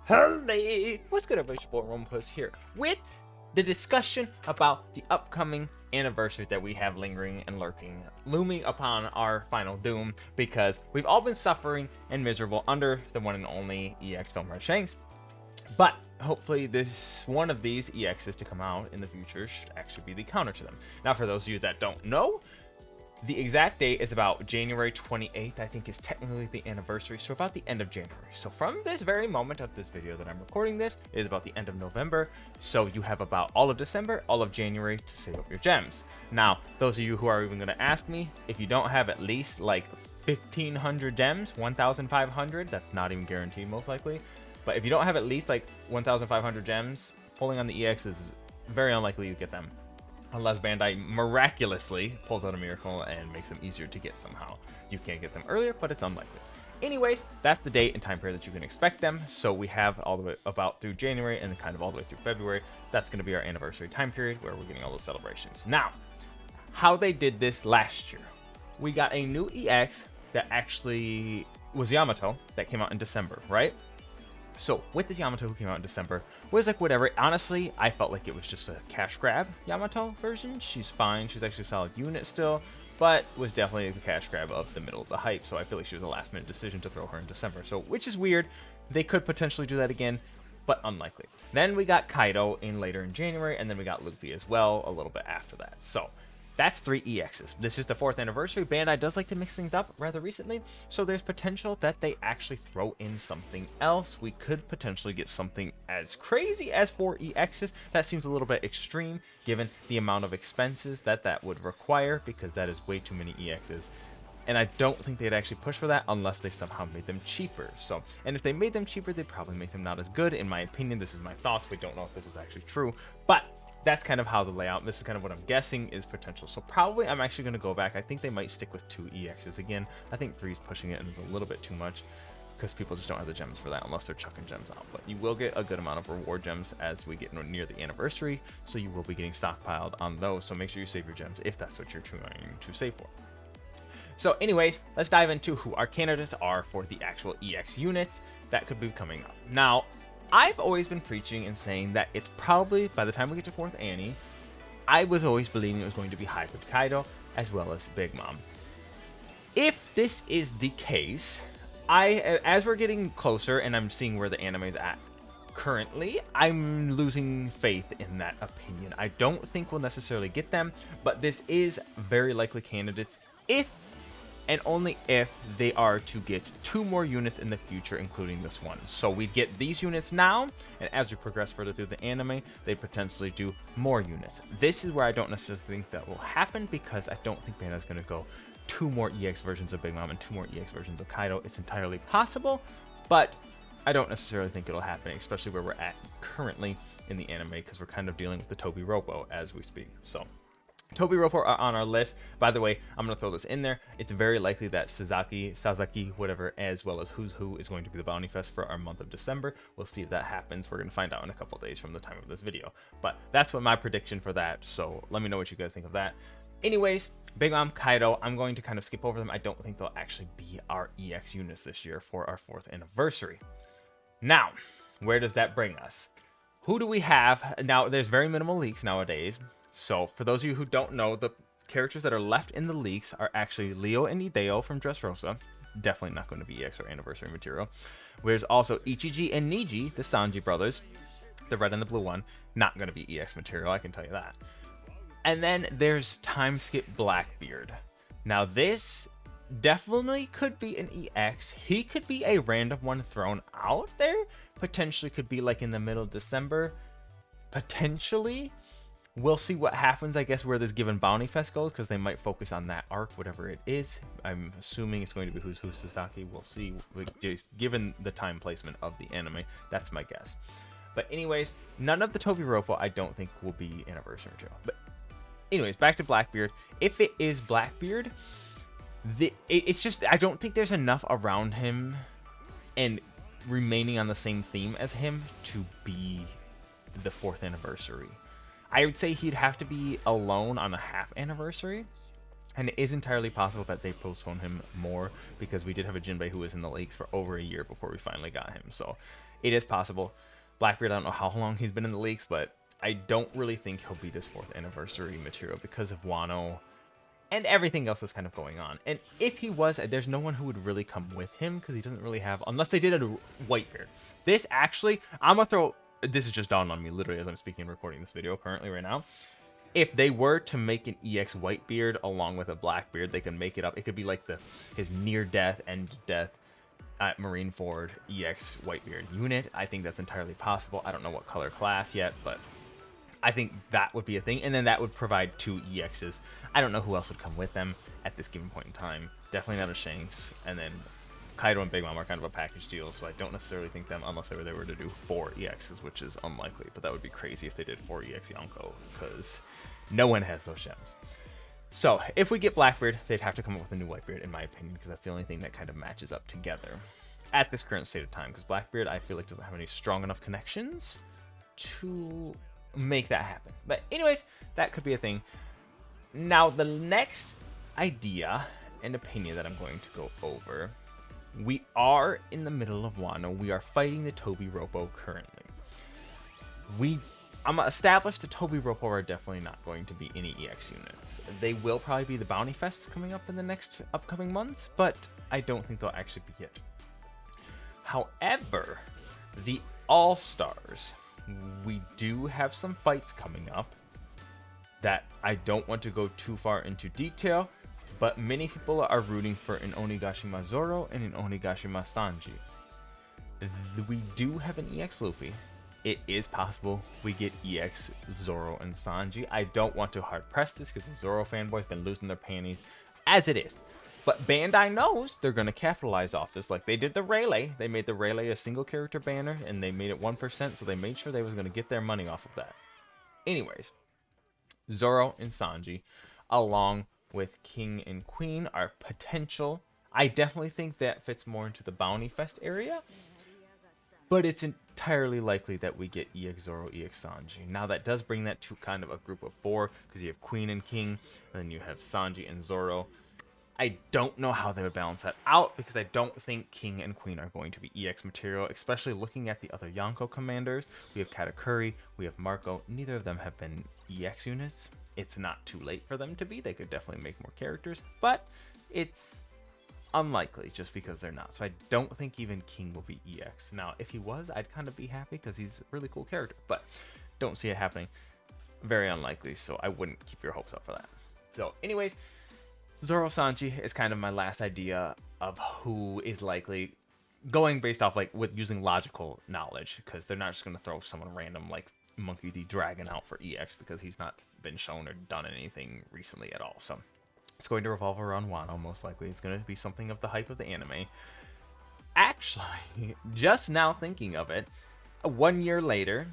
Hello! What's good, everybody? It's your boy Roman here with the discussion about the upcoming anniversary that we have lingering and lurking, looming upon our final doom, because we've all been suffering and miserable under the one and only EX Film Red Shanks. But hopefully this one of these EXs to come out in the future should actually be the counter to them. Now, for those of you that don't know, the exact date is about January 28th, I think is technically the anniversary, so about the end of January. So from this very moment of this video that I'm recording this, it is about the end of November, so you have about all of December, all of January to save up your gems. Now, those of you who are even going to ask me, if you don't have at least like 1,500 gems, 1,500, that's not even guaranteed most likely, but if you don't have at least like 1,500 gems, pulling on the EX is very unlikely you get them. Unless Bandai miraculously pulls out a miracle and makes them easier to get somehow. You can get them earlier, but it's unlikely. Anyways, that's the date and time period that you can expect them. So we have all the way about through January and then kind of all the way through February. That's going to be our anniversary time period where we're getting all those celebrations. Now, how they did this last year. We got a new EX that actually was Yamato that came out in December, right? So with this Yamato who came out in December, was like whatever. Honestly, I felt like it was just a cash grab Yamato version. She's fine. She's actually a solid unit still, but was definitely the cash grab of the middle of the hype. So I feel like she was a last minute decision to throw her in December. So which is weird. They could potentially do that again, but unlikely. Then we got Kaido later in January, and then we got Luffy as well a little bit after that. So that's 3 EXs. This is the 4th anniversary. Bandai does like to mix things up rather recently, so there's potential that they actually throw in something else. We could potentially get something as crazy as 4 EXs. That seems a little bit extreme given the amount of expenses that would require, because that is way too many EXs. And I don't think they'd actually push for that unless they somehow made them cheaper. So, and if they made them cheaper, they'd probably make them not as good. In my opinion, this is my thoughts. We don't know if this is actually true, but that's kind of how the layout, this is kind of what I'm guessing is potential. So probably I'm actually going to go back. I think they might stick with 2 EXs again. I think 3 is pushing it and is a little bit too much because people just don't have the gems for that unless they're chucking gems out. But you will get a good amount of reward gems as we get near the anniversary. So you will be getting stockpiled on those. So make sure you save your gems if that's what you're trying to save for. So anyways, let's dive into who our candidates are for the actual EX units that could be coming up. Now, I've always been preaching and saying that it's probably, by the time we get to 4th Annie, I was always believing it was going to be Hybrid Kaido as well as Big Mom. If this is the case, as we're getting closer and I'm seeing where the anime is at currently, I'm losing faith in that opinion. I don't think we'll necessarily get them, but this is very likely candidates if and only if they are to get 2 more units in the future, including this one. So we get these units now, and as we progress further through the anime, they potentially do more units. This is where I don't necessarily think that will happen, because I don't think Bandai's going to go 2 more EX versions of Big Mom and 2 more EX versions of Kaido. It's entirely possible, but I don't necessarily think it'll happen, especially where we're at currently in the anime, because we're kind of dealing with the Toby Ropo as we speak. So Toby Ropo are on our list. By the way, I'm going to throw this in there. It's very likely that Sasaki, whatever, as well as Who's Who is going to be the Bounty Fest for our month of December. We'll see if that happens. We're going to find out in a couple days from the time of this video. But that's what my prediction for that. So let me know what you guys think of that. Anyways, Big Mom, Kaido, I'm going to kind of skip over them. I don't think they'll actually be our EX units this year for our 4th anniversary. Now, where does that bring us? Who do we have? Now, there's very minimal leaks nowadays. So for those of you who don't know, the characters that are left in the leaks are actually Leo and Ideo from Dressrosa. Definitely not going to be EX or anniversary material. Whereas also Ichiji and Niji, the Sanji brothers, the red and the blue one, not going to be EX material, I can tell you that. And then there's Time Skip Blackbeard. Now this definitely could be an EX. He could be a random one thrown out there. Potentially could be like in the middle of December. Potentially. We'll see what happens, I guess, where this given Bounty Fest goes, because they might focus on that arc, whatever it is. I'm assuming it's going to be Who's Who Sasaki. We'll see, just given the time placement of the anime. That's my guess. But anyways, none of the Toby Ropo I don't think will be anniversary material. But anyways, back to Blackbeard. If it is Blackbeard, it's just, I don't think there's enough around him and remaining on the same theme as him to be the 4th anniversary. I would say he'd have to be alone on a half anniversary, and it is entirely possible that they postpone him more, because we did have a Jinbei who was in the leaks for over a year before we finally got him. So it is possible. Blackbeard, I don't know how long he's been in the leaks, but I don't really think he'll be this 4th anniversary material because of Wano and everything else that's kind of going on. And if he was, there's no one who would really come with him because he doesn't really have, unless they did a Whitebeard. This actually, I'm gonna throw, this is just dawned on me literally as I'm speaking and recording this video currently right now. If they were to make an EX Whitebeard along with a Blackbeard, they can make it up. It could be like his near death, end death at Marineford EX Whitebeard unit. I think that's entirely possible. I don't know what color class yet, but I think that would be a thing. And then that would provide 2 EXs. I don't know who else would come with them at this given point in time. Definitely not a Shanks. And then Kaido and Big Mom are kind of a package deal, so I don't necessarily think them unless they were to do 4 EXs, which is unlikely. But that would be crazy if they did 4 EX Yonko, because no one has those gems. So if we get Blackbeard, they'd have to come up with a new Whitebeard, in my opinion, because that's the only thing that kind of matches up together at this current state of time. Because Blackbeard, I feel like, doesn't have any strong enough connections to make that happen. But anyways, that could be a thing. Now, the next idea and opinion that I'm going to go over, we are in the middle of Wano. We are fighting the Tobi Roppo currently. I'm established the Tobi Roppo are definitely not going to be any EX units. They will probably be the Bounty Fests coming up in the next upcoming months, but I don't think they'll actually be it. However, the All-Stars, we do have some fights coming up that I don't want to go too far into detail, but many people are rooting for an Onigashima Zoro and an Onigashima Sanji. We do have an EX Luffy. It is possible we get EX Zoro and Sanji. I don't want to hard press this because the Zoro fanboys been losing their panties as it is. But Bandai knows they're going to capitalize off this like they did the Rayleigh. They made the Rayleigh a single character banner and they made it 1%, so they made sure they was going to get their money off of that. Anyways, Zoro and Sanji along with King and Queen are potential. I definitely think that fits more into the Bounty Fest area, but it's entirely likely that we get EX Zoro, EX Sanji. Now that does bring that to kind of a group of 4, because you have Queen and King, and then you have Sanji and Zoro. I don't know how they would balance that out, because I don't think King and Queen are going to be EX material, especially looking at the other Yonko commanders. We have Katakuri, we have Marco. Neither of them have been EX units. It's not too late for them to be. They could definitely make more characters, but it's unlikely just because they're not. So I don't think even King will be EX. Now, if he was, I'd kind of be happy because he's a really cool character, but don't see it happening. Very unlikely, so I wouldn't keep your hopes up for that. So anyways, Zoro Sanji is kind of my last idea of who is likely, going based off like with using logical knowledge, because they're not just going to throw someone random like Monkey D. Dragon out for EX because he's not been shown or done anything recently at all. So it's going to revolve around Wano, most likely. It's going to be something of the hype of the anime. Actually, just now thinking of it, 1 year later,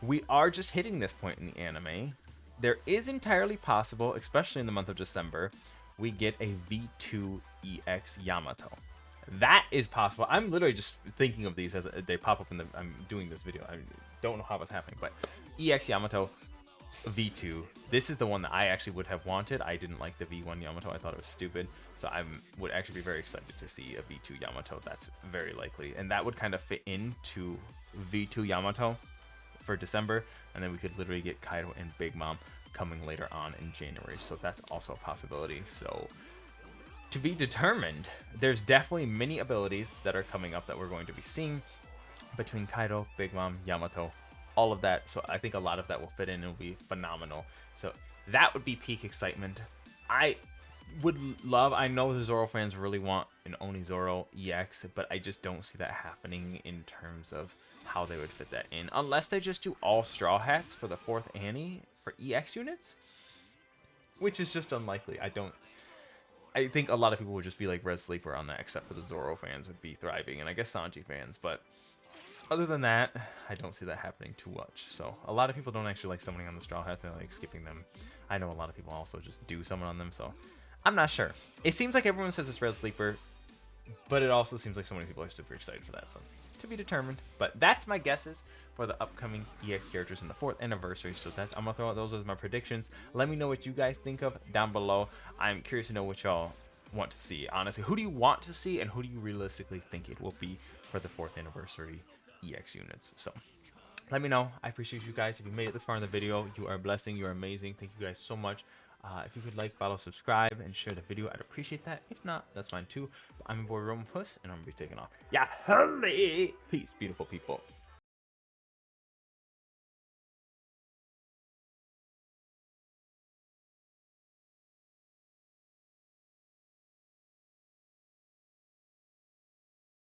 we are just hitting this point in the anime. There is entirely possible, especially in the month of December, we get a V2 EX Yamato. That is possible. I'm literally just thinking of these as they pop up in the... I'm doing this video. I don't know how it's happening, but EX Yamato V2. This is the one that I actually would have wanted. I didn't like the V1 Yamato. I thought it was stupid. So I would actually be very excited to see a V2 Yamato. That's very likely. And that would kind of fit into V2 Yamato for December. And then we could literally get Kaido and Big Mom coming later on in January. So that's also a possibility. So to be determined, there's definitely many abilities that are coming up that we're going to be seeing between Kaido, Big Mom, Yamato, all of that. So I think a lot of that will fit in and will be phenomenal. So that would be peak excitement. I would love, I know the Zoro fans really want an Oni Zoro EX, but I just don't see that happening in terms of how they would fit that in. Unless they just do all Straw Hats for the 4th Annie for EX units, which is just unlikely. I think a lot of people would just be like Red Sleeper on that, except for the Zoro fans would be thriving, and I guess Sanji fans, but other than that, I don't see that happening too much. So a lot of people don't actually like summoning on the Straw Hats, they like skipping them. I know a lot of people also just do summon on them, so I'm not sure. It seems like everyone says it's Red Sleeper, but it also seems like so many people are super excited for that, so to be determined. But that's my guesses for the upcoming EX characters in the 4th anniversary. So that's, I'm gonna throw out those as my predictions. Let me know what you guys think of down below. I'm curious to know what y'all want to see, honestly. Who do you want to see, and who do you realistically think it will be for the 4th anniversary EX units? So let me know. I appreciate you guys. If you made it this far in the video, you are a blessing. You are amazing. Thank you guys so much. If you could like, follow, subscribe, and share the video, I'd appreciate that. If not, that's fine too. But I'm your boy Roman Puss, and I'm gonna be taking off. Yeah, holy peace, beautiful people.